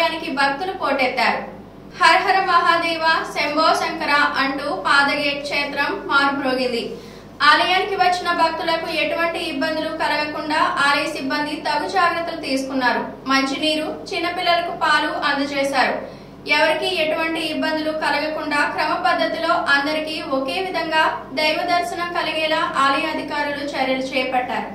ఆలయానికి భక్తులు పోటెత్తారు. హర్ హర మహాదేవ శంభో శంకర అంటూ పాదగేట్ క్షేత్రం మారుమ్రోగింది. ఆలయానికి వచ్చిన భక్తులకు ఎటువంటి ఇబ్బందులు కలగకుండా ఆలయ సిబ్బంది తగు జాగ్రత్తలు తీసుకున్నారు. మంచినీరు, చిన్నపిల్లలకు పాలు అందజేశారు. ఎవరికి ఎటువంటి ఇబ్బందులు కలగకుండా క్రమ పద్ధతిలో అందరికీ ఒకే విధంగా దైవ దర్శనం కలిగేలా ఆలయ అధికారులు చర్యలు చేపట్టారు.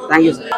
Thank you, sir.